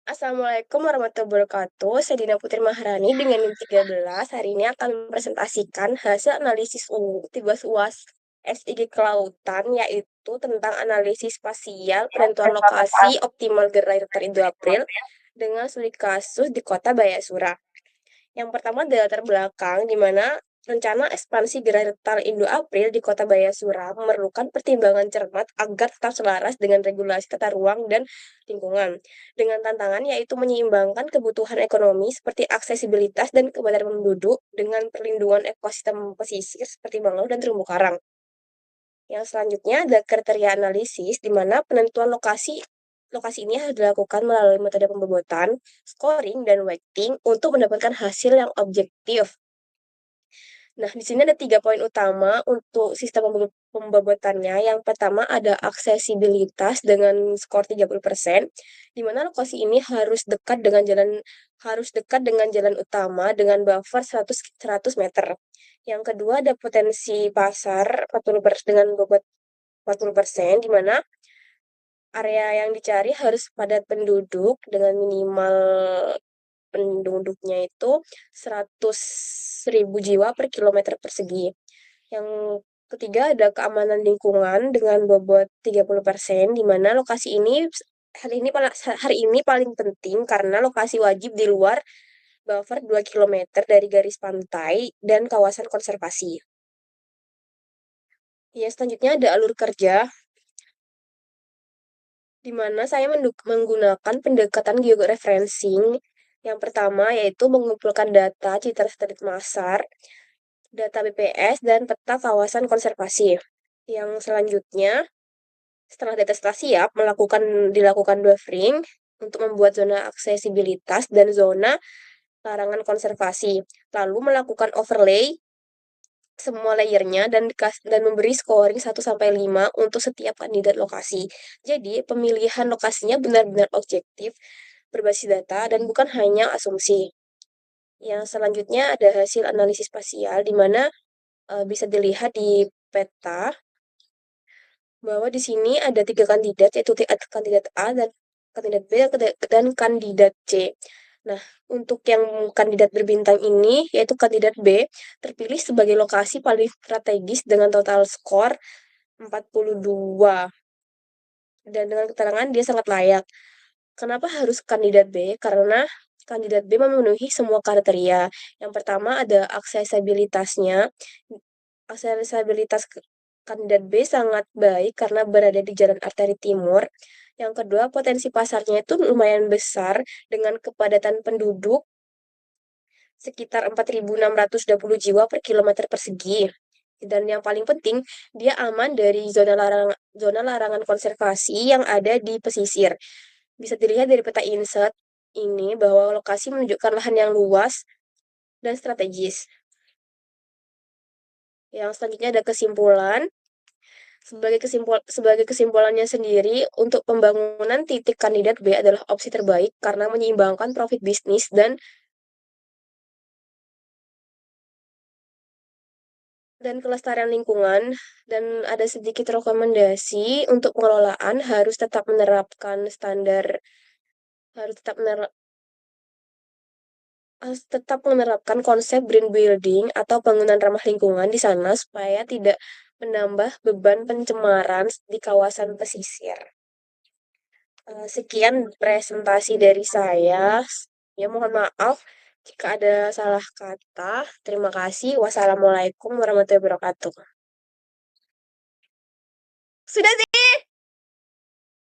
Assalamualaikum warahmatullahi wabarakatuh. Saya Dina Putri Maharani dengan NIM 13. Hari ini akan mempresentasikan hasil analisis tugas UAS SIG Kelautan, yaitu tentang analisis spasial penentuan lokasi optimal gerai Indo April dengan studi kasus di Kota Bayasura. Yang pertama adalah latar belakang, di mana rencana ekspansi gerai retail Indo April di Kota Bayasura memerlukan pertimbangan cermat agar tetap selaras dengan regulasi tata ruang dan lingkungan. Dengan tantangan yaitu menyeimbangkan kebutuhan ekonomi seperti aksesibilitas dan kebebasan penduduk dengan perlindungan ekosistem pesisir seperti mangrove dan terumbu karang. Yang selanjutnya ada kriteria analisis, di mana penentuan lokasi ini harus dilakukan melalui metode pembobotan, scoring, dan weighting untuk mendapatkan hasil yang objektif. Nah, di sini ada 3 poin utama untuk sistem pembobotannya. Yang pertama ada aksesibilitas dengan skor 30%, di mana lokasi ini harus dekat dengan jalan utama dengan buffer 100 meter. Yang kedua ada potensi pasar 40% dengan bobot 40%, di mana area yang dicari harus padat penduduk dengan minimal penduduknya itu 100.000 jiwa per kilometer persegi. Yang ketiga ada keamanan lingkungan dengan bobot 30%, di mana lokasi ini hari ini paling penting karena lokasi wajib di luar buffer 2 kilometer dari garis pantai dan kawasan konservasi. Ya, selanjutnya ada alur kerja, di mana saya menggunakan pendekatan georeferencing. Yang pertama yaitu mengumpulkan data citra satelit Masar, data BPS, dan peta kawasan konservasi. Yang selanjutnya, setelah data setelah siap, dilakukan buffering untuk membuat zona aksesibilitas dan zona larangan konservasi. Lalu melakukan overlay semua layernya dan memberi scoring 1-5 untuk setiap kandidat lokasi. Jadi, pemilihan lokasinya benar-benar objektif, berbasis data, dan bukan hanya asumsi. Yang selanjutnya ada hasil analisis spasial, di mana bisa dilihat di peta bahwa di sini ada 3 kandidat, yaitu kandidat A dan kandidat B dan kandidat C. Nah, untuk yang kandidat berbintang ini, yaitu kandidat B, terpilih sebagai lokasi paling strategis dengan total skor 42. Dan dengan keterangan dia sangat layak. Kenapa harus kandidat B? Karena kandidat B memenuhi semua kriteria. Yang pertama ada aksesibilitasnya. Aksesibilitas kandidat B sangat baik karena berada di jalan arteri timur. Yang kedua, potensi pasarnya itu lumayan besar dengan kepadatan penduduk sekitar 4.620 jiwa per kilometer persegi. Dan yang paling penting, dia aman dari zona larangan konservasi yang ada di pesisir. Bisa dilihat dari peta insert ini bahwa lokasi menunjukkan lahan yang luas dan strategis. Yang selanjutnya ada kesimpulan. Sebagai kesimpulannya sendiri, untuk pembangunan titik kandidat B adalah opsi terbaik karena menyeimbangkan profit bisnis dan kelestarian lingkungan, dan ada sedikit rekomendasi untuk pengelolaan harus tetap menerapkan konsep green building atau bangunan ramah lingkungan di sana supaya tidak menambah beban pencemaran di kawasan pesisir. Sekian presentasi dari saya. Ya, mohon maaf jika ada salah kata. Terima kasih. Wassalamualaikum warahmatullahi wabarakatuh. Sudah sih.